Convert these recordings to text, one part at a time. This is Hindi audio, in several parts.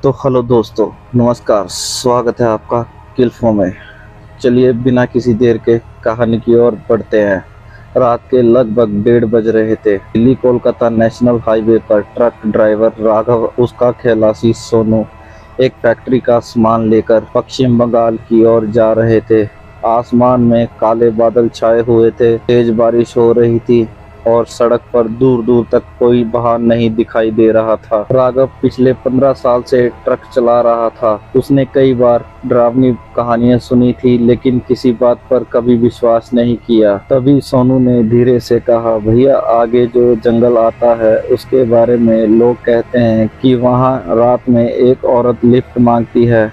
तो हेलो दोस्तों, नमस्कार। स्वागत है आपका किल्फो में। चलिए बिना किसी देर के कहानी की ओर बढ़ते हैं। रात के लगभग 1:30 बज रहे थे। दिल्ली कोलकाता नेशनल हाईवे पर ट्रक ड्राइवर राघव, उसका खलासी सोनू एक फैक्ट्री का सामान लेकर पश्चिम बंगाल की ओर जा रहे थे। आसमान में काले बादल छाए हुए थे, तेज बारिश हो रही थी और सड़क पर दूर दूर तक कोई वाहन नहीं दिखाई दे रहा था। राघव पिछले 15 साल से ट्रक चला रहा था। उसने कई बार डरावनी कहानियां सुनी थी, लेकिन किसी बात पर कभी विश्वास नहीं किया। तभी सोनू ने धीरे से कहा, भैया आगे जो जंगल आता है उसके बारे में लोग कहते हैं कि वहाँ रात में एक औरत लिफ्ट मांगती है।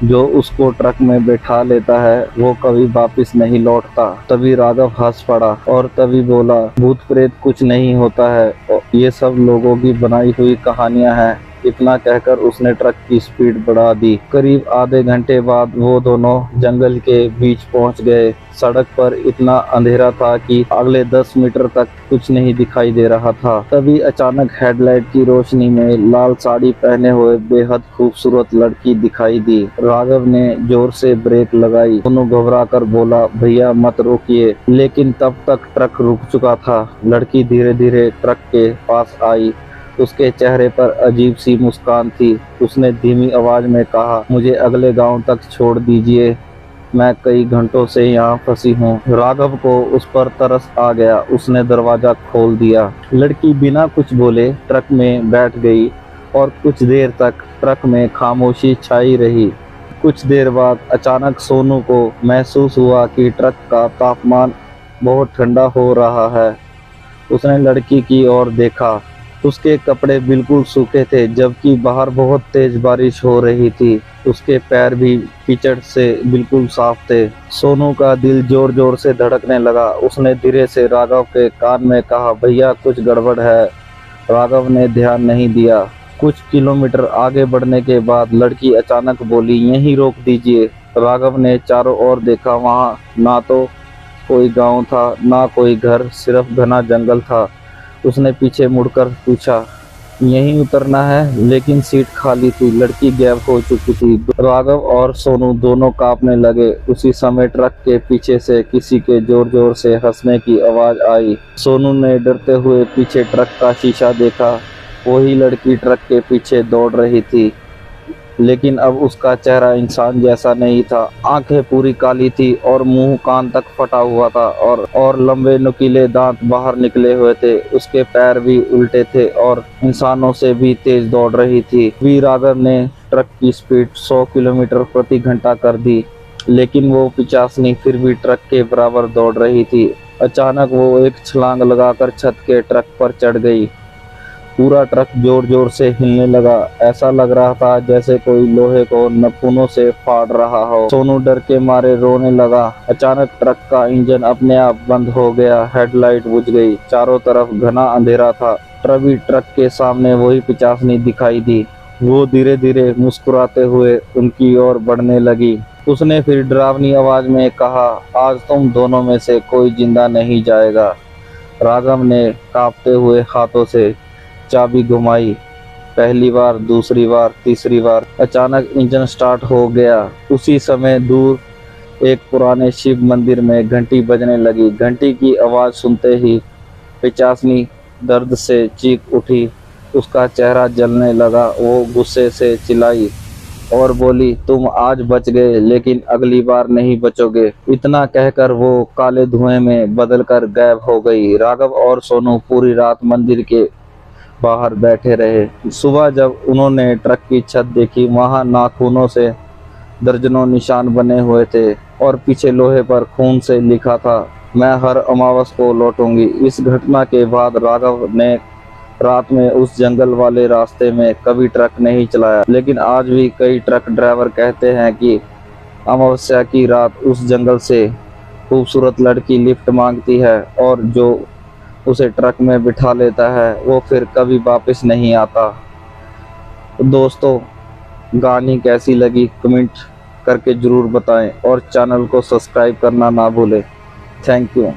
जो उसको ट्रक में बैठा लेता है वो कभी वापस नहीं लौटता। तभी राघव हंस पड़ा और तभी बोला, भूत प्रेत कुछ नहीं होता है, ये सब लोगों की बनाई हुई कहानियां हैं। इतना कहकर उसने ट्रक की स्पीड बढ़ा दी। करीब आधे घंटे बाद वो दोनों जंगल के बीच पहुंच गए। सड़क पर इतना अंधेरा था कि अगले 10 मीटर तक कुछ नहीं दिखाई दे रहा था। तभी अचानक हेडलाइट की रोशनी में लाल साड़ी पहने हुए बेहद खूबसूरत लड़की दिखाई दी। राघव ने जोर से ब्रेक लगाई। दोनों घबरा कर बोला, भैया मत रोकिए। लेकिन तब तक ट्रक रुक चुका था। लड़की धीरे धीरे ट्रक के पास आई। उसके चेहरे पर अजीब सी मुस्कान थी। उसने धीमी आवाज में कहा, मुझे अगले गांव तक छोड़ दीजिए, मैं कई घंटों से यहाँ फंसी हूँ। राघव को उस पर तरस आ गया। उसने दरवाजा खोल दिया। लड़की बिना कुछ बोले ट्रक में बैठ गई और कुछ देर तक ट्रक में खामोशी छाई रही। कुछ देर बाद अचानक सोनू को महसूस हुआ कि ट्रक का तापमान बहुत ठंडा हो रहा है। उसने लड़की की ओर देखा। उसके कपड़े बिल्कुल सूखे थे, जबकि बाहर बहुत तेज बारिश हो रही थी। उसके पैर भी कीचड़ से बिल्कुल साफ थे। सोनू का दिल जोर जोर से धड़कने लगा। उसने धीरे से राघव के कान में कहा, भैया कुछ गड़बड़ है। राघव ने ध्यान नहीं दिया। कुछ किलोमीटर आगे बढ़ने के बाद लड़की अचानक बोली, यहीं रोक दीजिए। राघव ने चारों ओर देखा। वहाँ ना तो कोई गांव था, ना कोई घर, सिर्फ घना जंगल था। उसने पीछे मुड़कर पूछा, यहीं उतरना है? लेकिन सीट खाली थी। लड़की गायब हो चुकी थी। राघव और सोनू दोनों कांपने लगे। उसी समय ट्रक के पीछे से किसी के जोर जोर से हंसने की आवाज आई। सोनू ने डरते हुए पीछे ट्रक का शीशा देखा। वही लड़की ट्रक के पीछे दौड़ रही थी, लेकिन अब उसका चेहरा इंसान जैसा नहीं था। आंखें पूरी काली थी और मुंह कान तक फटा हुआ था और लंबे नुकीले दांत बाहर निकले हुए थे। उसके पैर भी उल्टे थे और इंसानों से भी तेज दौड़ रही थी। वी राघव ने ट्रक की स्पीड 100 किलोमीटर प्रति घंटा कर दी, लेकिन वो 85 फिर भी ट्रक के बराबर दौड़ रही थी। अचानक वो एक छलांग लगाकर छत के ट्रक पर चढ़ गई। पूरा ट्रक जोर जोर से हिलने लगा। ऐसा लग रहा था जैसे कोई लोहे को नपुनों से फाड़ रहा हो। सोनू डर के मारे रोने लगा। अचानक ट्रक का इंजन अपने आप बंद हो गया। हेडलाइट बुझ गई। चारों तरफ घना अंधेरा था। तभी ट्रक के सामने वही 85 दिखाई दी। वो धीरे धीरे मुस्कुराते हुए उनकी ओर बढ़ने लगी। उसने फिर डरावनी आवाज में कहा, आज तुम दोनों में से कोई जिंदा नहीं जाएगा। राघव ने कांपते हुए हाथों से चाबी घुमाई। पहली बार, दूसरी बार, तीसरी बार। अचानक इंजन स्टार्ट हो गया। उसी समय दूर एक पुराने शिव मंदिर में घंटी बजने लगी। घंटी की आवाज सुनते ही 85 दर्द से चीख उठी। उसका चेहरा जलने लगा। वो गुस्से से चिल्लाई और बोली, तुम आज बच गए, लेकिन अगली बार नहीं बचोगे। इतना कहकर वो काले धुएं में बदलकर गायब हो गई। राघव और सोनू पूरी रात मंदिर के बाहर बैठे रहे। सुबह जब उन्होंने ट्रक की छत देखी, वहां नाखूनों से दर्जनों निशान बने हुए थे और पीछे लोहे पर खून से लिखा था, मैं हर अमावस को लौटूंगी। इस घटना के बाद राघव ने रात में उस जंगल वाले रास्ते में कभी ट्रक नहीं चलाया। लेकिन आज भी कई ट्रक ड्राइवर कहते हैं कि अमावस्या की रात उस जंगल से खूबसूरत लड़की लिफ्ट मांगती है और जो उसे ट्रक में बिठा लेता है वो फिर कभी वापस नहीं आता। तो दोस्तों, कहानी कैसी लगी कमेंट करके ज़रूर बताएं और चैनल को सब्सक्राइब करना ना भूलें। Thank you.